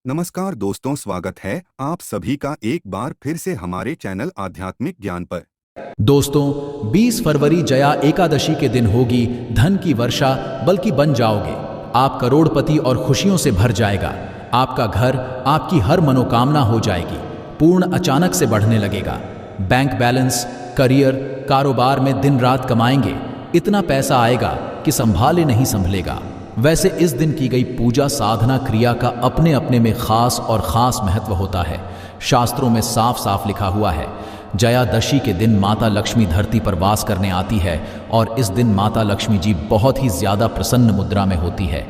नमस्कार दोस्तों, स्वागत है आप सभी का एक बार फिर से हमारे चैनल आध्यात्मिक ज्ञान पर। दोस्तों, 20 फरवरी जया एकादशी के दिन होगी धन की वर्षा, बल्कि बन जाओगे आप करोड़पति और खुशियों से भर जाएगा। आपका घर, आपकी हर मनोकामना हो जाएगी पूर्ण, अचानक से बढ़ने लगेगा। बैंक बैलेंस, करियर, कारोबार में दिन रात कमाएंगे, इतना पैसा आएगा कि संभाले नहीं संभलेगा। वैसे इस दिन की गई पूजा साधना क्रिया का अपने अपने में खास और ख़ास महत्व होता है। शास्त्रों में साफ साफ लिखा हुआ है, जयादशी के दिन माता लक्ष्मी धरती पर वास करने आती है और इस दिन माता लक्ष्मी जी बहुत ही ज़्यादा प्रसन्न मुद्रा में होती है।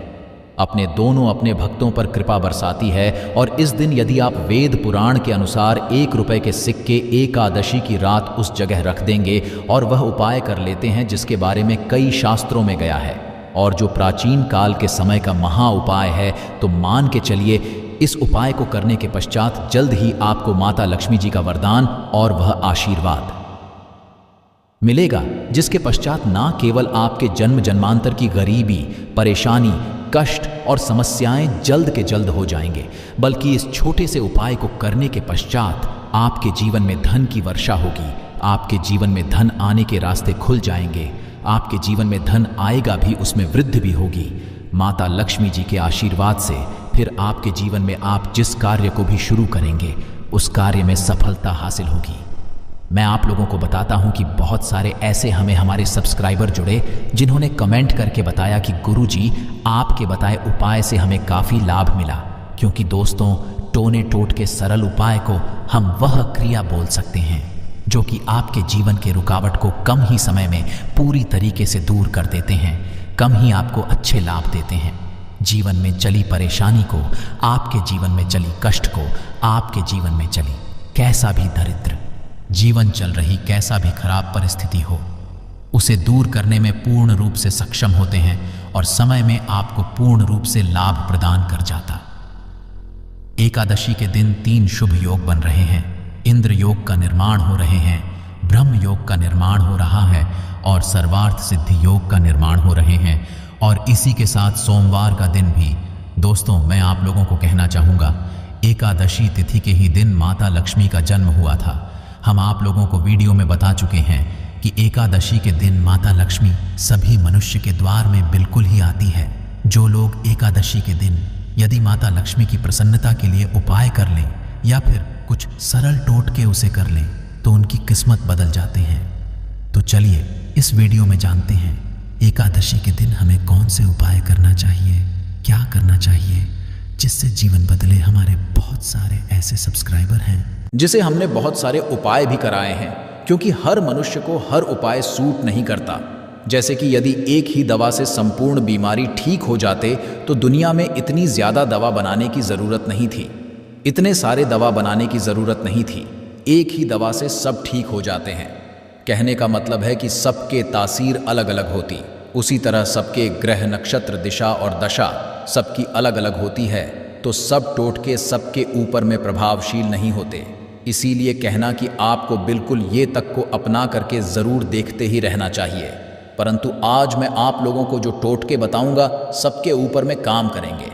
अपने भक्तों पर कृपा बरसाती है और इस दिन यदि आप वेद पुराण के अनुसार 1 रुपए के सिक्के एकादशी की रात उस जगह रख देंगे और वह उपाय कर लेते हैं जिसके बारे में कई शास्त्रों में गया है और जो प्राचीन काल के समय का महा उपाय है, तो मान के चलिए इस उपाय को करने के पश्चात जल्द ही आपको माता लक्ष्मी जी का वरदान और वह आशीर्वाद मिलेगा, जिसके पश्चात ना केवल आपके जन्म जन्मांतर की गरीबी, परेशानी, कष्ट और समस्याएं जल्द के जल्द हो जाएंगे, बल्कि इस छोटे से उपाय को करने के पश्चात आपके जीवन में धन की वर्षा होगी। आपके जीवन में धन आने के रास्ते खुल जाएंगे। आपके जीवन में धन आएगा भी, उसमें वृद्धि भी होगी माता लक्ष्मी जी के आशीर्वाद से। फिर आपके जीवन में आप जिस कार्य को भी शुरू करेंगे उस कार्य में सफलता हासिल होगी। मैं आप लोगों को बताता हूं कि बहुत सारे ऐसे हमारे सब्सक्राइबर जुड़े जिन्होंने कमेंट करके बताया कि गुरुजी, आपके बताए उपाय से हमें काफ़ी लाभ मिला। क्योंकि दोस्तों, टोने टोट के सरल उपाय को हम वह क्रिया बोल सकते हैं जो कि आपके जीवन के रुकावट को कम ही समय में पूरी तरीके से दूर कर देते हैं, कम ही आपको अच्छे लाभ देते हैं। जीवन में चली परेशानी को, आपके जीवन में चली कष्ट को, आपके जीवन में चली कैसा भी दरिद्र जीवन चल रही, कैसा भी खराब परिस्थिति हो, उसे दूर करने में पूर्ण रूप से सक्षम होते हैं और समय में आपको पूर्ण रूप से लाभ प्रदान कर जाता। एकादशी के दिन 3 शुभ योग बन रहे हैं। इंद्र योग का निर्माण हो रहे हैं, ब्रह्म योग का निर्माण हो रहा है और सर्वार्थ सिद्धि योग का निर्माण हो रहे हैं। और इसी के साथ सोमवार का दिन भी। दोस्तों, मैं आप लोगों को कहना चाहूँगा, एकादशी तिथि के ही दिन माता लक्ष्मी का जन्म हुआ था। हम आप लोगों को वीडियो में बता चुके हैं कि एकादशी के दिन माता लक्ष्मी सभी मनुष्य के द्वार में बिल्कुल ही आती है। जो लोग एकादशी के दिन यदि माता लक्ष्मी की प्रसन्नता के लिए उपाय कर लें या फिर कुछ सरल टोटके उसे कर लें तो उनकी किस्मत बदल जाते हैं। तो चलिए इस वीडियो में जानते हैं एकादशी के दिन हमें कौन से उपाय करना चाहिए, क्या करना चाहिए, जिससे जीवन बदले। हमारे बहुत सारे ऐसे सब्सक्राइबर हैं जिसे हमने बहुत सारे उपाय भी कराए हैं, क्योंकि हर मनुष्य को हर उपाय सूट नहीं करता। जैसे कि यदि एक ही दवा से संपूर्ण बीमारी ठीक हो जाते तो दुनिया में इतनी ज़्यादा दवा बनाने की ज़रूरत नहीं थी, इतने सारे दवा बनाने की ज़रूरत नहीं थी। एक ही दवा से सब ठीक हो जाते हैं। कहने का मतलब है कि सबके तासीर अलग अलग होती, उसी तरह सबके ग्रह, नक्षत्र, दिशा और दशा सबकी अलग अलग होती है। तो सब टोटके सबके ऊपर में प्रभावशील नहीं होते। इसीलिए कहना कि आपको बिल्कुल ये तक को अपना करके ज़रूर देखते ही रहना चाहिए। परंतु आज मैं आप लोगों को जो टोटके बताऊंगा सबके ऊपर में काम करेंगे।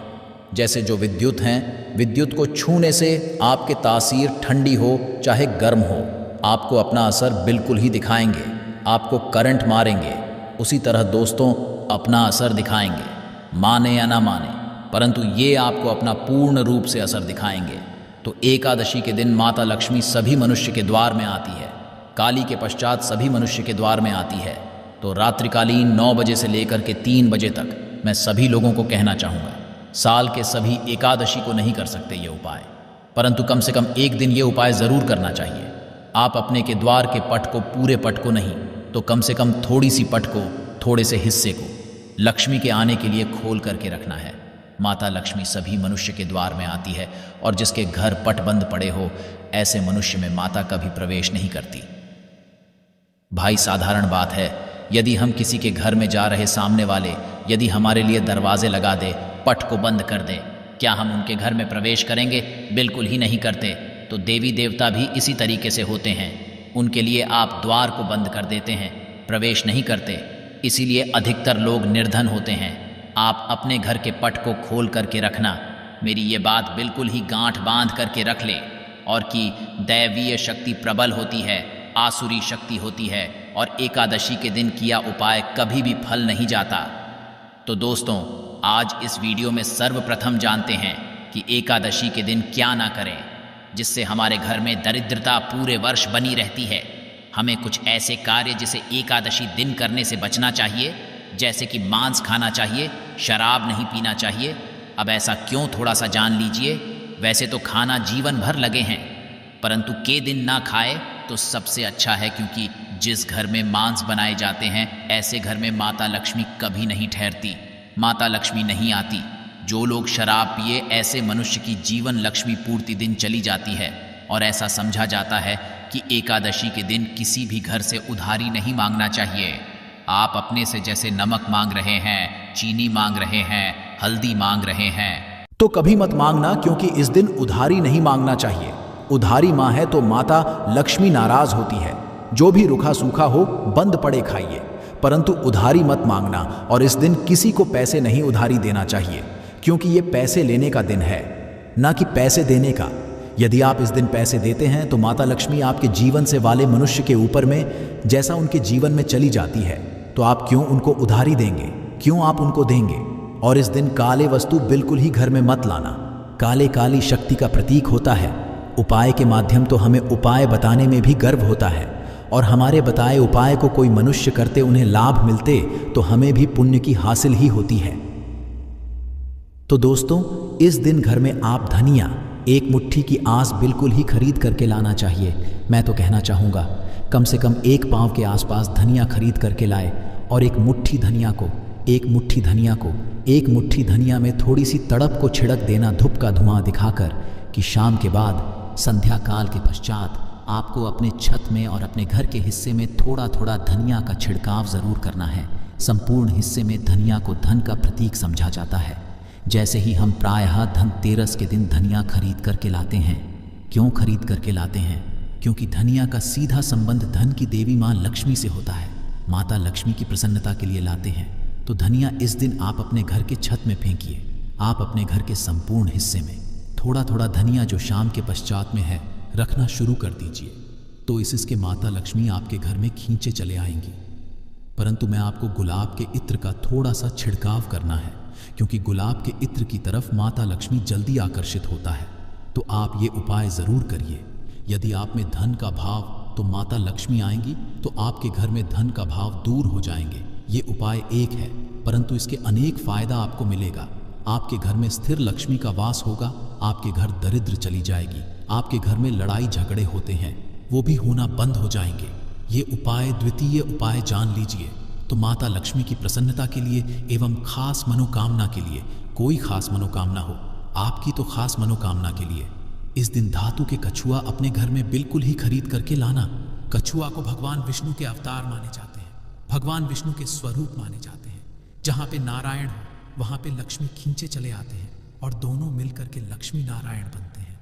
जैसे जो विद्युत हैं, विद्युत को छूने से आपके तासीर ठंडी हो चाहे गर्म हो, आपको अपना असर बिल्कुल ही दिखाएंगे। आपको करंट मारेंगे, उसी तरह दोस्तों अपना असर दिखाएंगे, माने या ना माने, परंतु ये आपको अपना पूर्ण रूप से असर दिखाएंगे। तो एकादशी के दिन माता लक्ष्मी सभी मनुष्य के द्वार में आती है। काली के पश्चात सभी मनुष्य के द्वार में आती है। तो रात्रिकालीन 9 बजे से लेकर के 3 बजे तक मैं सभी लोगों को कहना चाहूँगा, साल के सभी एकादशी को नहीं कर सकते ये उपाय, परंतु कम से कम एक दिन ये उपाय ज़रूर करना चाहिए। आप अपने के द्वार के पट को, पूरे पट को नहीं तो कम से कम थोड़ी सी पट को, थोड़े से हिस्से को लक्ष्मी के आने के लिए खोल करके रखना है। माता लक्ष्मी सभी मनुष्य के द्वार में आती है और जिसके घर पट बंद पड़े हो, ऐसे मनुष्य में माता कभी प्रवेश नहीं करती। भाई, साधारण बात है, यदि हम किसी के घर में जा रहे सामने वाले यदि हमारे लिए दरवाजे लगा दे, पट को बंद कर दे, क्या हम उनके घर में प्रवेश करेंगे? बिल्कुल ही नहीं करते। तो देवी देवता भी इसी तरीके से होते हैं। उनके लिए आप द्वार को बंद कर देते हैं, प्रवेश नहीं करते। इसीलिए अधिकतर लोग निर्धन होते हैं। आप अपने घर के पट को खोल करके रखना, मेरी ये बात बिल्कुल ही गांठ बांध करके रख ले, और कि दैवीय शक्ति प्रबल होती है, आसुरी शक्ति होती है, और एकादशी के दिन किया उपाय कभी भी फल नहीं जाता। तो दोस्तों, आज इस वीडियो में सर्वप्रथम जानते हैं कि एकादशी के दिन क्या ना करें जिससे हमारे घर में दरिद्रता पूरे वर्ष बनी रहती है। हमें कुछ ऐसे कार्य जिसे एकादशी दिन करने से बचना चाहिए, जैसे कि मांस खाना चाहिए, शराब नहीं पीना चाहिए। अब ऐसा क्यों, थोड़ा सा जान लीजिए। वैसे तो खाना जीवन भर लगे हैं, परंतु के दिन ना खाए तो सबसे अच्छा है, क्योंकि जिस घर में मांस बनाए जाते हैं ऐसे घर में माता लक्ष्मी कभी नहीं ठहरती, माता लक्ष्मी नहीं आती। जो लोग शराब पिए, ऐसे मनुष्य की जीवन लक्ष्मी पूर्ति दिन चली जाती है। और ऐसा समझा जाता है कि एकादशी के दिन किसी भी घर से उधारी नहीं मांगना चाहिए। आप अपने से जैसे नमक मांग रहे हैं, चीनी मांग रहे हैं, हल्दी मांग रहे हैं, तो कभी मत मांगना, क्योंकि इस दिन उधारी नहीं मांगना चाहिए। उधारी माँ है तो माता लक्ष्मी नाराज होती है। जो भी रूखा सूखा हो बंद पड़े खाइए, परंतु उधारी मत मांगना। और इस दिन किसी को पैसे नहीं उधारी देना चाहिए, क्योंकि ये पैसे लेने का दिन है, ना कि पैसे देने का। यदि आप इस दिन पैसे देते हैं तो माता लक्ष्मी आपके जीवन से वाले मनुष्य के ऊपर में जैसा उनके जीवन में चली जाती है, तो आप क्यों उनको उधारी देंगे, क्यों आप उनको देंगे। और इस दिन काले वस्तु बिल्कुल ही घर में मत लाना। काले काली शक्ति का प्रतीक होता है। उपाय के माध्यम तो हमें उपाय बताने में भी गर्व होता है, और हमारे बताए उपाय को कोई मनुष्य करते उन्हें लाभ मिलते तो हमें भी पुण्य की हासिल ही होती है। तो दोस्तों, इस दिन घर में आप धनिया, एक मुट्ठी की आस बिल्कुल ही खरीद करके लाना चाहिए। मैं तो कहना चाहूँगा कम से कम 1 पाव के आसपास धनिया खरीद करके लाए, और एक मुट्ठी धनिया में थोड़ी सी तड़प को छिड़क देना, धूप का धुआं दिखाकर, कि शाम के बाद संध्या काल के पश्चात आपको अपने छत में और अपने घर के हिस्से में थोड़ा थोड़ा धनिया का छिड़काव ज़रूर करना है। संपूर्ण हिस्से में धनिया को धन का प्रतीक समझा जाता है। जैसे ही हम प्रायः धनतेरस के दिन धनिया खरीद करके लाते हैं। क्यों खरीद करके लाते हैं? क्योंकि धनिया का सीधा संबंध धन की देवी माँ लक्ष्मी से होता है। माता लक्ष्मी की प्रसन्नता के लिए लाते हैं। तो धनिया इस दिन आप अपने घर के छत में फेंकिए। आप अपने घर के संपूर्ण हिस्से में थोड़ा थोड़ा धनिया जो शाम के पश्चात में है रखना शुरू कर दीजिए। तो इसके माता लक्ष्मी आपके घर में खींचे चले आएंगी। परंतु मैं आपको गुलाब के इत्र का थोड़ा सा छिड़काव करना है, क्योंकि गुलाब के इत्र की तरफ माता लक्ष्मी जल्दी आकर्षित होता है। तो आप ये उपाय ज़रूर करिए। यदि आप में धन का भाव, तो माता लक्ष्मी आएंगी तो आपके घर में धन का भाव दूर हो जाएंगे। ये उपाय एक है, परंतु इसके अनेक फायदा आपको मिलेगा। आपके घर में स्थिर लक्ष्मी का वास होगा। आपके घर दरिद्र चली जाएगी। आपके घर में लड़ाई झगड़े होते हैं, वो भी होना बंद हो जाएंगे। ये उपाय, द्वितीय उपाय जान लीजिए। तो माता लक्ष्मी की प्रसन्नता के लिए एवं खास मनोकामना के लिए, कोई खास मनोकामना हो, आपकी तो खास मनोकामना के लिए, इस दिन धातु के कछुआ अपने घर में बिल्कुल ही खरीद करके लाना। कछुआ को भगवान विष्णु के अवतार माने जाते हैं, भगवान विष्णु के स्वरूप माने जाते हैं। जहाँ पे नारायण हो वहाँ पे लक्ष्मी खींचे चले आते हैं, और दोनों मिलकर के लक्ष्मी नारायण बनते हैं।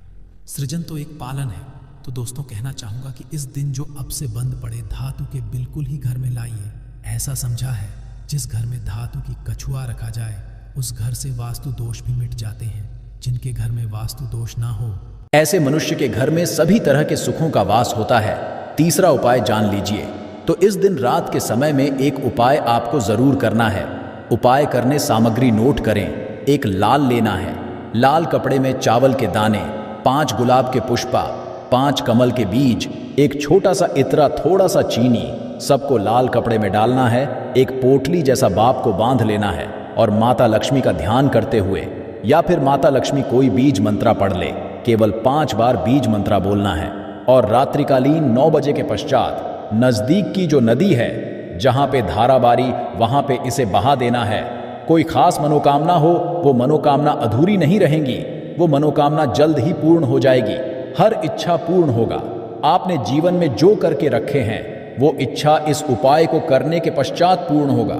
सृजन तो एक पालन है। तो दोस्तों, कहना चाहूँगा कि इस दिन जो अब से बंद पड़े धातु के बिल्कुल ही घर में लाइए। ऐसा समझा है, जिस घर में धातु की कछुआ रखा जाए उस घर से वास्तु दोष भी मिट जाते हैं। जिनके घर में वास्तु दोष ना हो, ऐसे मनुष्य के घर में सभी तरह के सुखों का वास होता है। तीसरा उपाय जान लीजिए। तो इस दिन रात के समय में एक उपाय आपको जरूर करना है। उपाय करने सामग्री नोट करें। एक लाल लेना है। लाल कपड़े में चावल के दाने, 5 गुलाब के पुष्पा, 5 कमल के बीज, एक छोटा सा इत्रा, थोड़ा सा चीनी, सबको लाल कपड़े में डालना है। एक पोटली जैसा बाप को बांध लेना है, और माता लक्ष्मी का ध्यान करते हुए, या फिर माता लक्ष्मी कोई बीज मंत्रा पढ़ ले, केवल 5 बार बीज मंत्रा बोलना है। और रात्रिकालीन 9 बजे के पश्चात नजदीक की जो नदी है, जहां पे धारा बारी, वहां पे इसे बहा देना है। कोई खास मनोकामना हो, वो मनोकामना अधूरी नहीं रहेंगी, वो मनोकामना जल्द ही पूर्ण हो जाएगी। हर इच्छा पूर्ण होगा। आपने जीवन में जो करके रखे हैं वो इच्छा इस उपाय को करने के पश्चात पूर्ण होगा,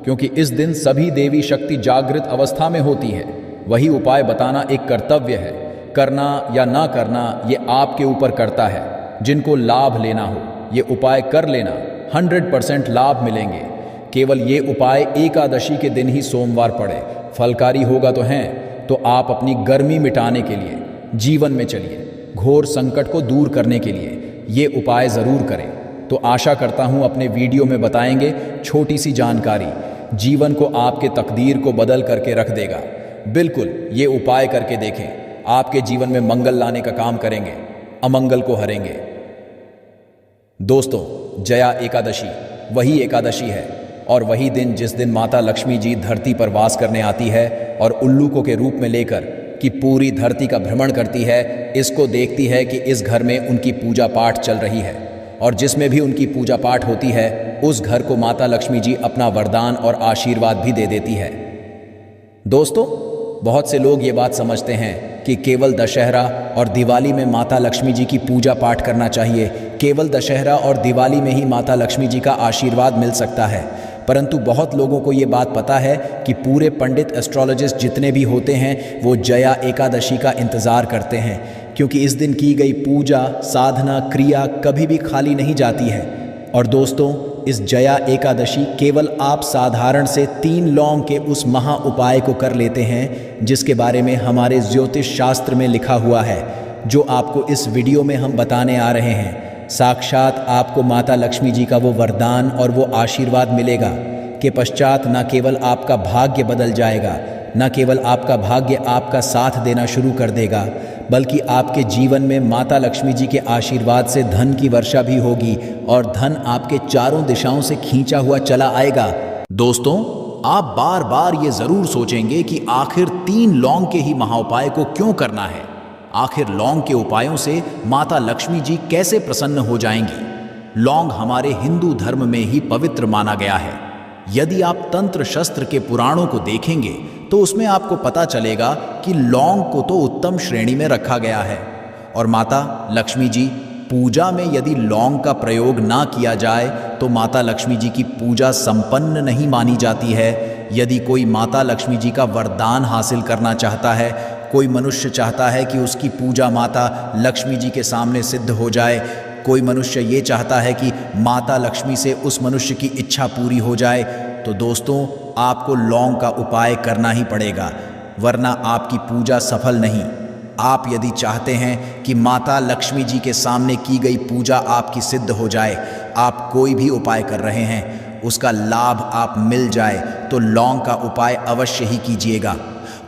क्योंकि इस दिन सभी देवी शक्ति जागृत अवस्था में होती है। वही उपाय बताना एक कर्तव्य है। करना या ना करना ये आपके ऊपर करता है। जिनको लाभ लेना हो ये उपाय कर लेना, 100% लाभ मिलेंगे। केवल ये उपाय एकादशी के दिन ही सोमवार पड़े, फलकारी होगा तो हैं, तो आप अपनी गर्मी मिटाने के लिए जीवन में चलिए, घोर संकट को दूर करने के लिए ये उपाय ज़रूर करें। तो आशा करता हूँ अपने वीडियो में बताएंगे छोटी सी जानकारी जीवन को आपके तकदीर को बदल करके रख देगा। बिल्कुल ये उपाय करके देखें, आपके जीवन में मंगल लाने का काम करेंगे, अमंगल को हरेंगे। दोस्तों, जया एकादशी वही एकादशी है और वही दिन जिस दिन माता लक्ष्मी जी धरती पर वास करने आती है और उल्लूकों के रूप में लेकर कि पूरी धरती का भ्रमण करती है, इसको देखती है कि इस घर में उनकी पूजा पाठ चल रही है और जिसमें भी उनकी पूजा पाठ होती है उस घर को माता लक्ष्मी जी अपना वरदान और आशीर्वाद भी दे देती है। दोस्तों, बहुत से लोग ये बात समझते हैं कि केवल दशहरा और दिवाली में माता लक्ष्मी जी की पूजा पाठ करना चाहिए, केवल दशहरा और दिवाली में ही माता लक्ष्मी जी का आशीर्वाद मिल सकता है। परंतु बहुत लोगों को ये बात पता है कि पूरे पंडित एस्ट्रोलॉजिस्ट जितने भी होते हैं वो जया एकादशी का इंतज़ार करते हैं, क्योंकि इस दिन की गई पूजा, साधना, क्रिया कभी भी खाली नहीं जाती है। और दोस्तों, इस जया एकादशी केवल आप साधारण से 3 लौंग के उस महा उपाय को कर लेते हैं जिसके बारे में हमारे ज्योतिष शास्त्र में लिखा हुआ है, जो आपको इस वीडियो में हम बताने आ रहे हैं। साक्षात आपको माता लक्ष्मी जी का वो वरदान और वो आशीर्वाद मिलेगा कि पश्चात न केवल आपका भाग्य बदल जाएगा, न केवल आपका भाग्य आपका साथ देना शुरू कर देगा, बल्कि आपके जीवन में माता लक्ष्मी जी के आशीर्वाद से धन की वर्षा भी होगी और धन आपके चारों दिशाओं से खींचा हुआ चला आएगा। दोस्तों, आप बार बार ये जरूर सोचेंगे कि आखिर 3 लौंग के ही महाउपाय को क्यों करना है, आखिर लौंग के उपायों से माता लक्ष्मी जी कैसे प्रसन्न हो जाएंगी। लौंग हमारे हिंदू धर्म में ही पवित्र माना गया है। यदि आप तंत्र शस्त्र के पुराणों को देखेंगे तो उसमें आपको पता चलेगा कि लौंग को तो उत्तम श्रेणी में रखा गया है और माता लक्ष्मी जी पूजा में यदि लौंग का प्रयोग ना किया जाए तो माता लक्ष्मी जी की पूजा संपन्न नहीं मानी जाती है। यदि कोई माता लक्ष्मी जी का वरदान हासिल करना चाहता है, कोई मनुष्य चाहता है कि उसकी पूजा माता लक्ष्मी जी के सामने सिद्ध हो जाए, कोई मनुष्य ये चाहता है कि माता लक्ष्मी से उस मनुष्य की इच्छा पूरी हो जाए, तो दोस्तों आपको लौंग का उपाय करना ही पड़ेगा, वरना आपकी पूजा सफल नहीं। आप यदि चाहते हैं कि माता लक्ष्मी जी के सामने की गई पूजा आपकी सिद्ध हो जाए, आप कोई भी उपाय कर रहे हैं उसका लाभ आप मिल जाए, तो लौंग का उपाय अवश्य ही कीजिएगा।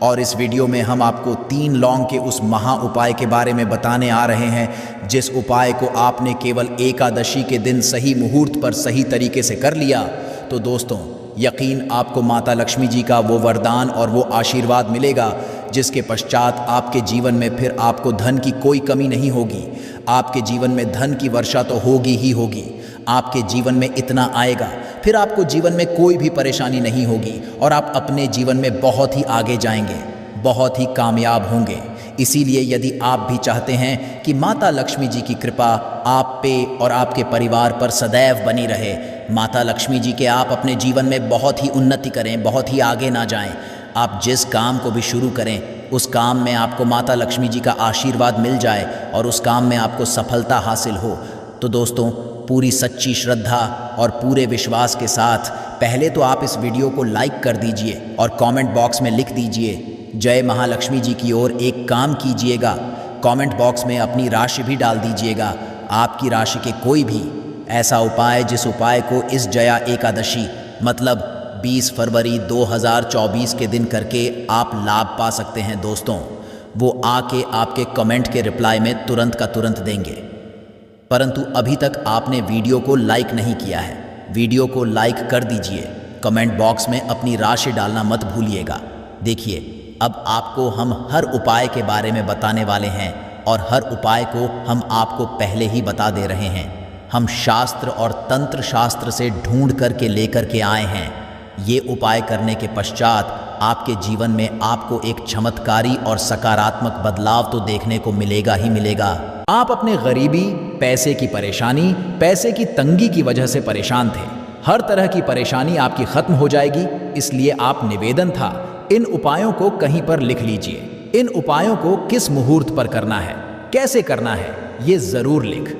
और इस वीडियो में हम आपको 3 लौंग के उस महा उपाय के बारे में बताने आ रहे हैं, जिस उपाय को आपने केवल एकादशी के दिन सही मुहूर्त पर सही तरीके से कर लिया तो दोस्तों यकीन आपको माता लक्ष्मी जी का वो वरदान और वो आशीर्वाद मिलेगा, जिसके पश्चात आपके जीवन में फिर आपको धन की कोई कमी नहीं होगी। आपके जीवन में धन की वर्षा तो होगी ही होगी, आपके जीवन में इतना आएगा फिर आपको जीवन में कोई भी परेशानी नहीं होगी और आप अपने जीवन में बहुत ही आगे जाएंगे, बहुत ही कामयाब होंगे। इसीलिए यदि आप भी चाहते हैं कि माता लक्ष्मी जी की कृपा आप पे और आपके परिवार पर सदैव बनी रहे, माता लक्ष्मी जी के आप अपने जीवन में बहुत ही उन्नति करें, बहुत ही आगे ना जाएं, आप जिस काम को भी शुरू करें उस काम में आपको माता लक्ष्मी जी का आशीर्वाद मिल जाए और उस काम में आपको सफलता हासिल हो, तो दोस्तों पूरी सच्ची श्रद्धा और पूरे विश्वास के साथ पहले तो आप इस वीडियो को लाइक कर दीजिए और कमेंट बॉक्स में लिख दीजिए जय महालक्ष्मी जी की ओर एक काम कीजिएगा। कमेंट बॉक्स में अपनी राशि भी डाल दीजिएगा, आपकी राशि के कोई भी ऐसा उपाय जिस उपाय को इस जया एकादशी मतलब 20 फरवरी 2024 के दिन करके आप लाभ पा सकते हैं। दोस्तों वो आके आपके कमेंट के रिप्लाई में तुरंत का तुरंत देंगे। परंतु अभी तक आपने वीडियो को लाइक नहीं किया है, वीडियो को लाइक कर दीजिए, कमेंट बॉक्स में अपनी राशि डालना मत भूलिएगा। देखिए अब आपको हम हर उपाय के बारे में बताने वाले हैं और हर उपाय को हम आपको पहले ही बता दे रहे हैं। हम शास्त्र और तंत्र शास्त्र से ढूंढ करके लेकर के आए हैं। ये उपाय करने के पश्चात आपके जीवन में आपको एक चमत्कारी और सकारात्मक बदलाव तो देखने को मिलेगा ही मिलेगा। आप अपने गरीबी, पैसे की परेशानी, पैसे की तंगी की वजह से परेशान थे, हर तरह की परेशानी आपकी खत्म हो जाएगी। इसलिए आप निवेदन था इन उपायों को कहीं पर लिख लीजिए। इन उपायों को किस मुहूर्त पर करना है, कैसे करना है, ये जरूर लिख,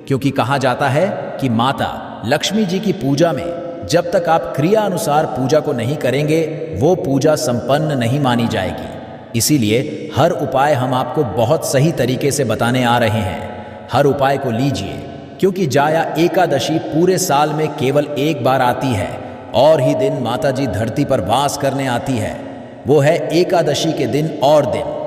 क्योंकि कहा जाता है कि माता लक्ष्मी जी की पूजा में जब तक आप क्रिया अनुसार पूजा को नहीं करेंगे वो पूजा संपन्न नहीं मानी जाएगी। इसीलिए हर उपाय हम आपको बहुत सही तरीके से बताने आ रहे हैं। हर उपाय को लीजिए, क्योंकि जाया एकादशी पूरे साल में केवल एक बार आती है और ही दिन माता जी धरती पर वास करने आती है। वो है एकादशी के दिन और दिन।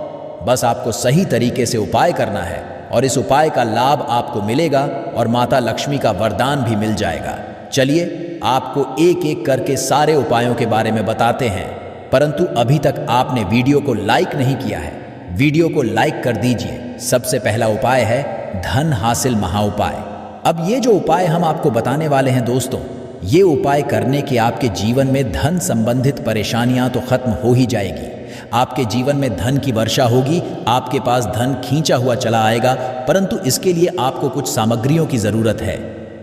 बस आपको सही तरीके से उपाय करना है और इस उपाय का लाभ आपको मिलेगा और माता लक्ष्मी का वरदान भी मिल जाएगा। चलिए आपको एक एक करके सारे उपायों के बारे में बताते हैं, परंतु अभी तक आपने वीडियो को लाइक नहीं किया है। वीडियो को लाइक कर दीजिए। सबसे पहला उपाय है धन हासिल महाउपाय। अब ये जो उपाय हम आपको बताने वाले हैं दोस्तों, ये उपाय करने के आपके जीवन में धन संबंधित परेशानियां तो खत्म हो ही जाएगी। आपके जीवन में धन की वर्षा होगी, आपके पास धन खींचा हुआ चला आएगा, परंतु इसके लिए आपको कुछ सामग्रियों की ज़रूरत है।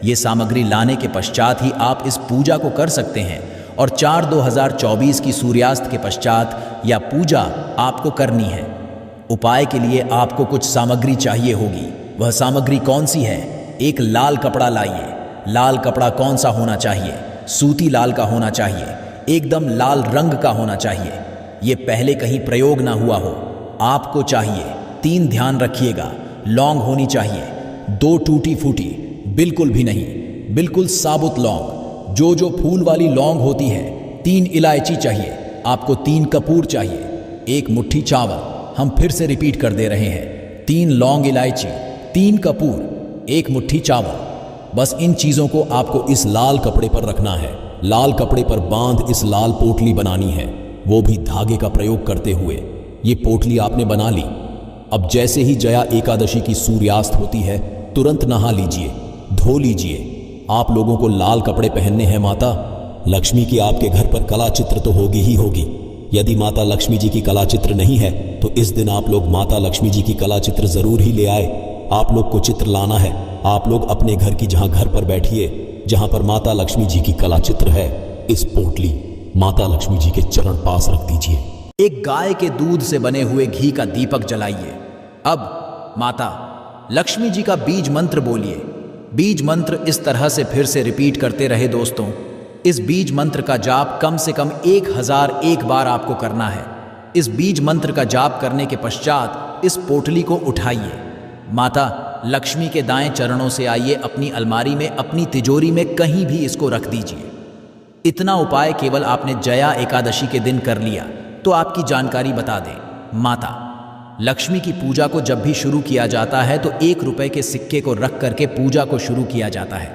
ये सामग्री लाने के पश्चात ही आप इस पूजा को कर सकते हैं और 4/2024 की सूर्यास्त के पश्चात यह पूजा आपको करनी है। उपाय के लिए आपको कुछ सामग्री चाहिए होगी। वह सामग्री कौन सी है? एक लाल कपड़ा लाइए। लाल कपड़ा कौन सा होना चाहिए? सूती लाल का होना चाहिए, एकदम लाल रंग का होना चाहिए। ये पहले कहीं प्रयोग ना हुआ हो। आपको चाहिए 3, ध्यान रखिएगा, लौंग होनी चाहिए, 2 टूटी फूटी, बिल्कुल भी नहीं, बिल्कुल साबुत लौंग, जो फूल वाली लौंग होती है। 3 इलायची चाहिए, आपको 3 कपूर चाहिए, 1 मुट्ठी चावल। हम फिर से रिपीट कर दे रहे हैं, 3 लौंग इलायची, 3 कपूर, 1 मुट्ठी चावल। बस इन चीज़ों को आपको इस लाल कपड़े पर रखना है। लाल कपड़े पर बांध इस लाल पोटली बनानी है, वो भी धागे का प्रयोग करते हुए। ये पोटली आपने बना ली। अब जैसे ही जया एकादशी की सूर्यास्त होती है, तुरंत नहा लीजिए, धो लीजिए। आप लोगों को लाल कपड़े पहनने हैं। माता लक्ष्मी की आपके घर पर कला चित्र तो होगी ही होगी। यदि माता लक्ष्मी जी की कला चित्र नहीं है तो इस दिन आप लोग माता लक्ष्मी जी की कला चित्र जरूर ही ले आए। आप लोग को चित्र लाना है। आप लोग अपने घर की जहां घर पर बैठिए, जहां पर माता लक्ष्मी जी की कला चित्र है, इस पोटली माता लक्ष्मी जी के चरण पास रख दीजिए। एक गाय के दूध से बने हुए घी का दीपक जलाइए। अब माता लक्ष्मी जी का बीज मंत्र बोलिए। बीज मंत्र इस तरह से फिर से रिपीट करते रहे दोस्तों। इस बीज मंत्र का जाप कम से कम 1001 बार आपको करना है। इस बीज मंत्र का जाप करने के पश्चात इस पोटली को उठाइए। माता लक्ष्मी के दाएं चरणों से आइए, अपनी अलमारी में, अपनी तिजोरी में कहीं भी इसको रख दीजिए। इतना उपाय केवल आपने जया एकादशी के दिन कर लिया। तो आपकी जानकारी बता दें, माता लक्ष्मी की पूजा को जब भी शुरू किया जाता है तो 1 रुपए के सिक्के को रख करके पूजा को शुरू किया जाता है।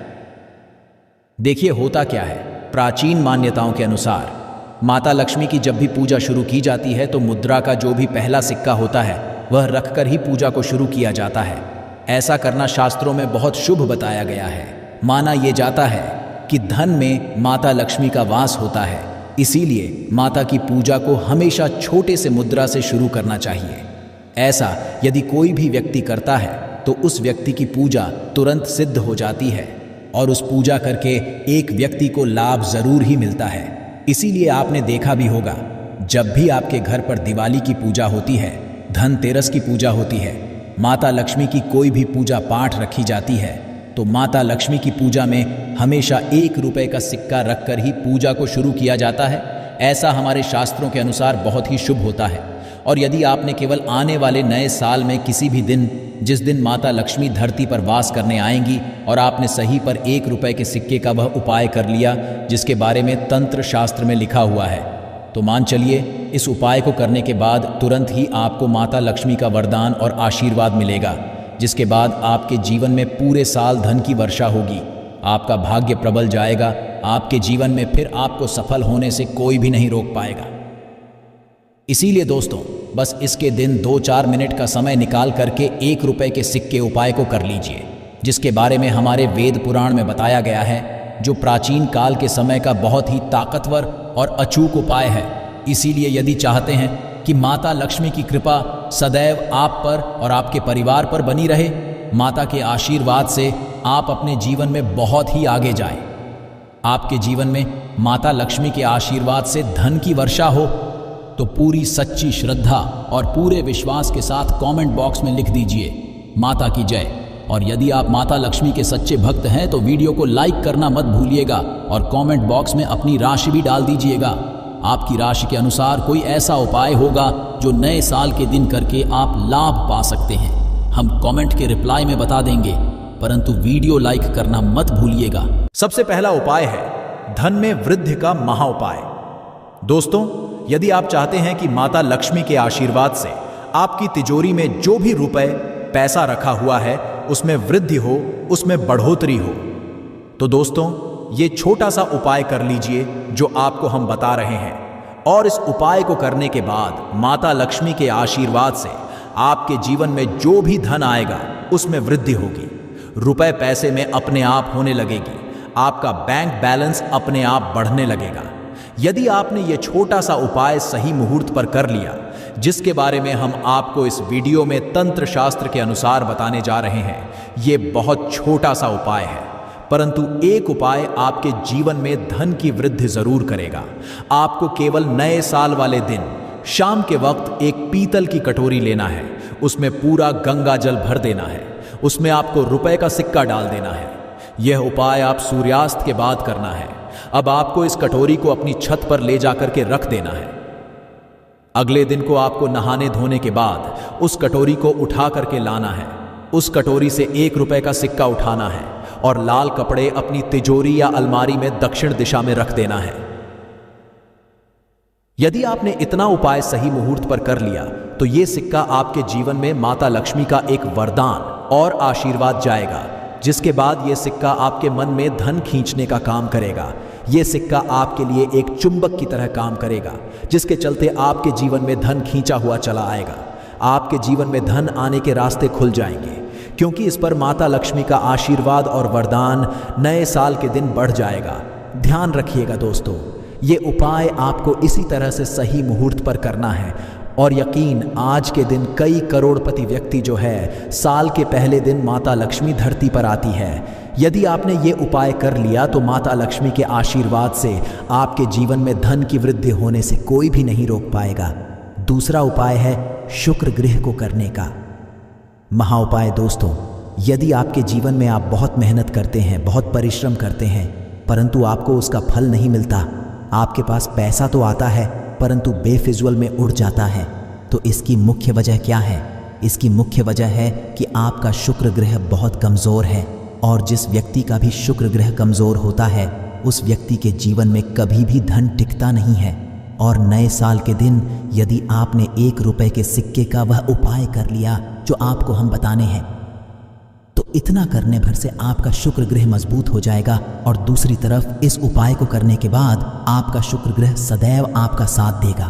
देखिए होता क्या है, प्राचीन मान्यताओं के अनुसार माता लक्ष्मी की जब भी पूजा शुरू की जाती है तो मुद्रा का जो भी पहला सिक्का होता है वह रखकर ही पूजा को शुरू किया जाता है। ऐसा करना शास्त्रों में बहुत शुभ बताया गया है। माना यह जाता है कि धन में माता लक्ष्मी का वास होता है, इसीलिए माता की पूजा को हमेशा छोटे से मुद्रा से शुरू करना चाहिए। ऐसा यदि कोई भी व्यक्ति करता है तो उस व्यक्ति की पूजा तुरंत सिद्ध हो जाती है और उस पूजा करके एक व्यक्ति को लाभ जरूर ही मिलता है। इसीलिए आपने देखा भी होगा, जब भी आपके घर पर दिवाली की पूजा होती है, धनतेरस की पूजा होती है, माता लक्ष्मी की कोई भी पूजा पाठ रखी जाती है, तो माता लक्ष्मी की पूजा में हमेशा 1 रुपए का सिक्का रखकर ही पूजा को शुरू किया जाता है। ऐसा हमारे शास्त्रों के अनुसार बहुत ही शुभ होता है। और यदि आपने केवल आने वाले नए साल में किसी भी दिन, जिस दिन माता लक्ष्मी धरती पर वास करने आएंगी, और आपने सही पर 1 रुपए के सिक्के का वह उपाय कर लिया जिसके बारे में तंत्र शास्त्र में लिखा हुआ है, तो मान चलिए इस उपाय को करने के बाद तुरंत ही आपको माता लक्ष्मी का वरदान और आशीर्वाद मिलेगा, जिसके बाद आपके जीवन में पूरे साल धन की वर्षा होगी। आपका भाग्य प्रबल जाएगा। आपके जीवन में फिर आपको सफल होने से कोई भी नहीं रोक पाएगा। इसीलिए दोस्तों, बस इसके दिन 2-4 मिनट का समय निकाल करके 1 रुपए के सिक्के उपाय को कर लीजिए, जिसके बारे में हमारे वेद पुराण में बताया गया है, जो प्राचीन काल के समय का बहुत ही ताकतवर और अचूक उपाय है। इसीलिए यदि चाहते हैं कि माता लक्ष्मी की कृपा सदैव आप पर और आपके परिवार पर बनी रहे, माता के आशीर्वाद से आप अपने जीवन में बहुत ही आगे जाएं। आपके जीवन में माता लक्ष्मी के आशीर्वाद से धन की वर्षा हो, तो पूरी सच्ची श्रद्धा और पूरे विश्वास के साथ कमेंट बॉक्स में लिख दीजिए माता की जय। और यदि आप माता लक्ष्मी के सच्चे भक्त हैं तो वीडियो को लाइक करना मत भूलिएगा और कमेंट बॉक्स में अपनी राशि भी डाल दीजिएगा। आपकी राशि के अनुसार कोई ऐसा उपाय होगा जो नए साल के दिन करके आप लाभ पा सकते हैं, हम कमेंट के रिप्लाई में बता देंगे, परंतु वीडियो लाइक करना मत भूलिएगा। सबसे पहला उपाय है धन में वृद्धि का महा उपाय। दोस्तों, यदि आप चाहते हैं कि माता लक्ष्मी के आशीर्वाद से आपकी तिजोरी में जो भी रुपए पैसा रखा हुआ है उसमें वृद्धि हो, उसमें बढ़ोतरी हो, तो दोस्तों ये छोटा सा उपाय कर लीजिए जो आपको हम बता रहे हैं। और इस उपाय को करने के बाद माता लक्ष्मी के आशीर्वाद से आपके जीवन में जो भी धन आएगा उसमें वृद्धि होगी, रुपए पैसे में अपने आप होने लगेगी, आपका बैंक बैलेंस अपने आप बढ़ने लगेगा। यदि आपने ये छोटा सा उपाय सही मुहूर्त पर कर लिया, जिसके बारे में हम आपको इस वीडियो में तंत्र शास्त्र के अनुसार बताने जा रहे हैं, ये बहुत छोटा सा उपाय है, परंतु एक उपाय आपके जीवन में धन की वृद्धि जरूर करेगा। आपको केवल नए साल वाले दिन शाम के वक्त एक पीतल की कटोरी लेना है, उसमें पूरा गंगा जल भर देना है, उसमें आपको रुपए का सिक्का डाल देना है। यह उपाय आप सूर्यास्त के बाद करना है। अब आपको इस कटोरी को अपनी छत पर ले जाकर के रख देना है। अगले दिन को आपको नहाने धोने के बाद उस कटोरी को उठा करके लाना है। उस कटोरी से 1 रुपए का सिक्का उठाना है और लाल कपड़े अपनी तिजोरी या अलमारी में दक्षिण दिशा में रख देना है। यदि आपने इतना उपाय सही मुहूर्त पर कर लिया तो यह सिक्का आपके जीवन में माता लक्ष्मी का एक वरदान और आशीर्वाद जाएगा, जिसके बाद यह सिक्का आपके मन में धन खींचने का काम करेगा। यह सिक्का आपके लिए एक चुंबक की तरह काम करेगा, जिसके चलते आपके जीवन में धन खींचा हुआ चला आएगा। आपके जीवन में धन आने के रास्ते खुल जाएंगे, क्योंकि इस पर माता लक्ष्मी का आशीर्वाद और वरदान नए साल के दिन बढ़ जाएगा। ध्यान रखिएगा दोस्तों, ये उपाय आपको इसी तरह से सही मुहूर्त पर करना है। और यकीन, आज के दिन कई करोड़पति व्यक्ति जो है साल के पहले दिन माता लक्ष्मी धरती पर आती है। यदि आपने ये उपाय कर लिया तो माता लक्ष्मी के आशीर्वाद से आपके जीवन में धन की वृद्धि होने से कोई भी नहीं रोक पाएगा। दूसरा उपाय है शुक्र ग्रह को करने का महा उपाय। दोस्तों, यदि आपके जीवन में आप बहुत मेहनत करते हैं, बहुत परिश्रम करते हैं, परंतु आपको उसका फल नहीं मिलता, आपके पास पैसा तो आता है परंतु बेफिजूल में उड़ जाता है, तो इसकी मुख्य वजह क्या है? इसकी मुख्य वजह है कि आपका शुक्र ग्रह बहुत कमज़ोर है। और जिस व्यक्ति का भी शुक्र ग्रह कमज़ोर होता है उस व्यक्ति के जीवन में कभी भी धन टिकता नहीं है। और नए साल के दिन यदि आपने 1 रुपए के सिक्के का वह उपाय कर लिया जो आपको हम बताने हैं, तो इतना करने भर से आपका शुक्र ग्रह मजबूत हो जाएगा। और दूसरी तरफ इस उपाय को करने के बाद आपका शुक्र ग्रह सदैव आपका साथ देगा।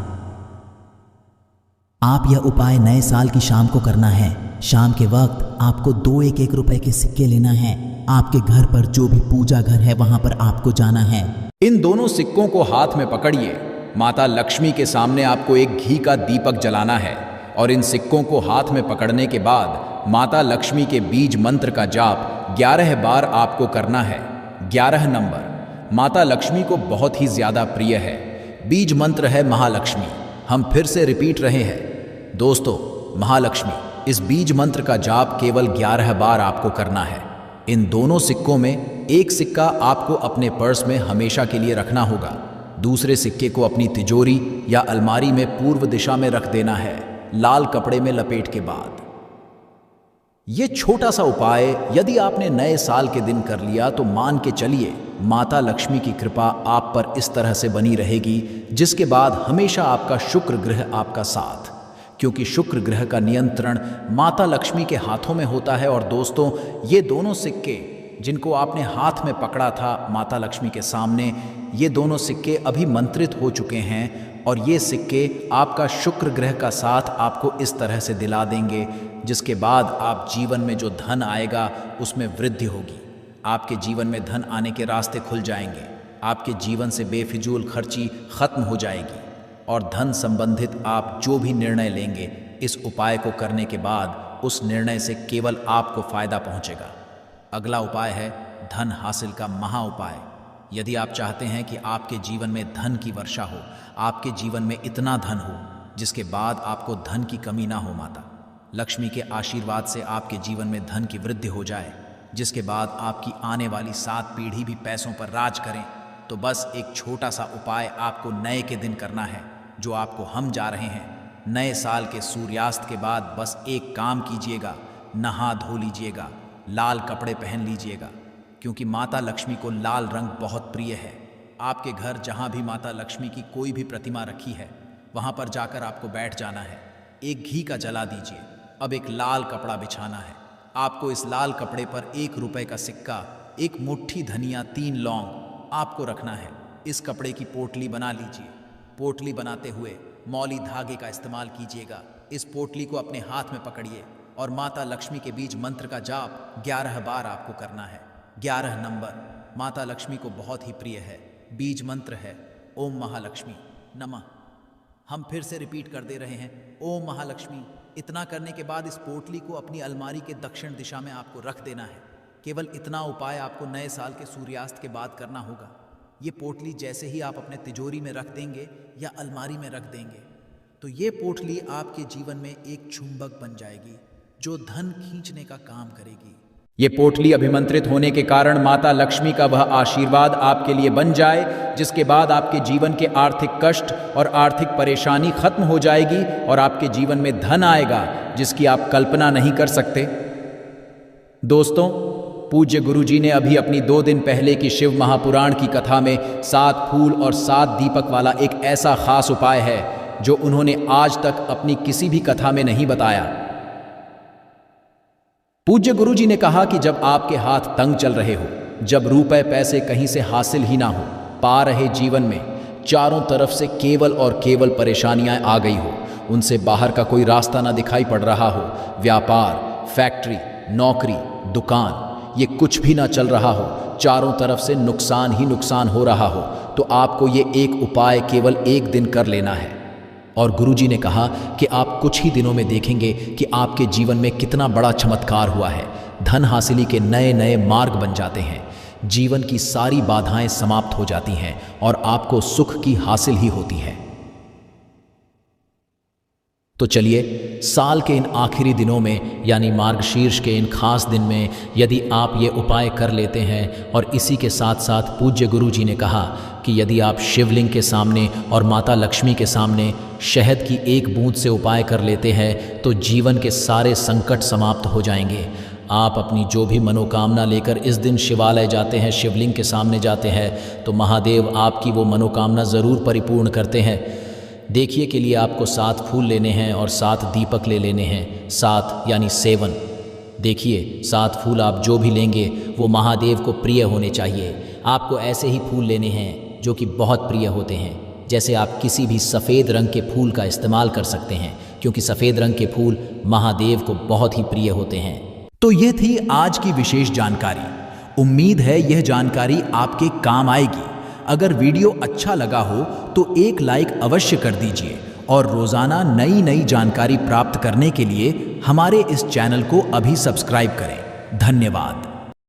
आप यह उपाय नए साल की शाम को करना है। शाम के वक्त आपको 2 1 रुपए के सिक्के लेना है। आपके घर पर जो भी पूजा घर है वहां पर आपको जाना है। इन दोनों सिक्कों को हाथ में पकड़िए। माता लक्ष्मी के सामने आपको एक घी का दीपक जलाना है और इन सिक्कों को हाथ में पकड़ने के बाद माता लक्ष्मी के बीज मंत्र का जाप 11 बार आपको करना है। 11 नंबर माता लक्ष्मी को बहुत ही ज्यादा प्रिय है। बीज मंत्र है महालक्ष्मी। हम फिर से रिपीट रहे हैं दोस्तों, महालक्ष्मी। इस बीज मंत्र का जाप केवल 11 बार आपको करना है। इन दोनों सिक्कों में एक सिक्का आपको अपने पर्स में हमेशा के लिए रखना होगा, दूसरे सिक्के को अपनी तिजोरी या अलमारी में पूर्व दिशा में रख देना है, लाल कपड़े में लपेट के बाद। ये छोटा सा उपाय यदि आपने नए साल के दिन कर लिया तो मान के चलिए माता लक्ष्मी की कृपा आप पर इस तरह से बनी रहेगी, जिसके बाद हमेशा आपका शुक्र ग्रह आपका साथ, क्योंकि शुक्र ग्रह का नियंत्रण माता लक्ष्मी के हाथों में होता है। और दोस्तों, ये दोनों सिक्के जिनको आपने हाथ में पकड़ा था माता लक्ष्मी के सामने, ये दोनों सिक्के अभी मंत्रित हो चुके हैं और ये सिक्के आपका शुक्र ग्रह का साथ आपको इस तरह से दिला देंगे, जिसके बाद आप जीवन में जो धन आएगा उसमें वृद्धि होगी। आपके जीवन में धन आने के रास्ते खुल जाएंगे। आपके जीवन से बेफिजूल खर्ची खत्म हो जाएगी और धन संबंधित आप जो भी निर्णय लेंगे इस उपाय को करने के बाद उस निर्णय से केवल आपको फायदा पहुंचेगा। अगला उपाय है धन हासिल का महा उपाय। यदि आप चाहते हैं कि आपके जीवन में धन की वर्षा हो, आपके जीवन में इतना धन हो जिसके बाद आपको धन की कमी ना हो, माता लक्ष्मी के आशीर्वाद से आपके जीवन में धन की वृद्धि हो जाए, जिसके बाद आपकी आने वाली 7 पीढ़ी भी पैसों पर राज करें, तो बस एक छोटा सा उपाय आपको नए के दिन करना है, जो आपको हम जा रहे हैं नए साल के सूर्यास्त के बाद बस एक काम कीजिएगा, नहा धो लीजिएगा, लाल कपड़े पहन लीजिएगा, क्योंकि माता लक्ष्मी को लाल रंग बहुत प्रिय है। आपके घर जहाँ भी माता लक्ष्मी की कोई भी प्रतिमा रखी है वहाँ पर जाकर आपको बैठ जाना है। एक घी का जला दीजिए। अब एक लाल कपड़ा बिछाना है। आपको इस लाल कपड़े पर 1 रुपए का सिक्का, 1 मुट्ठी धनिया, 3 लौंग आपको रखना है। इस कपड़े की पोटली बना लीजिए। पोटली बनाते हुए मौली धागे का इस्तेमाल कीजिएगा। इस पोटली को अपने हाथ में पकड़िए और माता लक्ष्मी के बीज मंत्र का जाप 11 बार आपको करना है। 11 नंबर माता लक्ष्मी को बहुत ही प्रिय है। बीज मंत्र है ओम महालक्ष्मी नमः। हम फिर से रिपीट कर दे रहे हैं, ओम महालक्ष्मी। इतना करने के बाद इस पोटली को अपनी अलमारी के दक्षिण दिशा में आपको रख देना है। केवल इतना उपाय आपको नए साल के सूर्यास्त के बाद करना होगा। ये पोटली जैसे ही आप अपने तिजोरी में रख देंगे या अलमारी में रख देंगे तो ये पोटली आपके जीवन में एक चुंबक बन जाएगी जो धन खींचने का काम करेगी। ये पोटली अभिमंत्रित होने के कारण माता लक्ष्मी का वह आशीर्वाद आपके लिए बन जाए, जिसके बाद आपके जीवन के आर्थिक कष्ट और आर्थिक परेशानी खत्म हो जाएगी और आपके जीवन में धन आएगा जिसकी आप कल्पना नहीं कर सकते। दोस्तों, पूज्य गुरुजी ने अभी अपनी 2 दिन पहले की शिव महापुराण की कथा में 7 फूल और 7 दीपक वाला एक ऐसा खास उपाय है जो उन्होंने आज तक अपनी किसी भी कथा में नहीं बताया। पूज्य गुरुजी ने कहा कि जब आपके हाथ तंग चल रहे हो, जब रुपए पैसे कहीं से हासिल ही ना हो पा रहे, जीवन में चारों तरफ से केवल और केवल परेशानियां आ गई हो, उनसे बाहर का कोई रास्ता ना दिखाई पड़ रहा हो, व्यापार, फैक्ट्री, नौकरी, दुकान, ये कुछ भी ना चल रहा हो, चारों तरफ से नुकसान ही नुकसान हो रहा हो, तो आपको ये एक उपाय केवल 1 दिन कर लेना है। और गुरुजी ने कहा कि आप कुछ ही दिनों में देखेंगे कि आपके जीवन में कितना बड़ा चमत्कार हुआ है। धन हासिली के नए नए मार्ग बन जाते हैं, जीवन की सारी बाधाएं समाप्त हो जाती हैं और आपको सुख की हासिल ही होती है। तो चलिए, साल के इन आखिरी दिनों में यानी मार्गशीर्ष के इन खास दिन में यदि आप ये उपाय कर लेते हैं, और इसी के साथ साथ पूज्य गुरुजी ने कहा कि यदि आप शिवलिंग के सामने और माता लक्ष्मी के सामने शहद की 1 बूंद से उपाय कर लेते हैं तो जीवन के सारे संकट समाप्त हो जाएंगे। आप अपनी जो भी मनोकामना लेकर इस दिन शिवालय जाते हैं, शिवलिंग के सामने जाते हैं, तो महादेव आपकी वो मनोकामना ज़रूर परिपूर्ण करते हैं। देखिए के लिए आपको 7 फूल लेने हैं और 7 दीपक ले लेने हैं। 7 यानी 7। देखिए, 7 फूल आप जो भी लेंगे वो महादेव को प्रिय होने चाहिए। आपको ऐसे ही फूल लेने हैं जो कि बहुत प्रिय होते हैं। जैसे आप किसी भी सफ़ेद रंग के फूल का इस्तेमाल कर सकते हैं, क्योंकि सफ़ेद रंग के फूल महादेव को बहुत ही प्रिय होते हैं। तो ये थी आज की विशेष जानकारी। उम्मीद है यह जानकारी आपके काम आएगी। अगर वीडियो अच्छा लगा हो तो एक लाइक अवश्य कर दीजिए और रोज़ाना नई नई जानकारी प्राप्त करने के लिए हमारे इस चैनल को अभी सब्सक्राइब करें। धन्यवाद।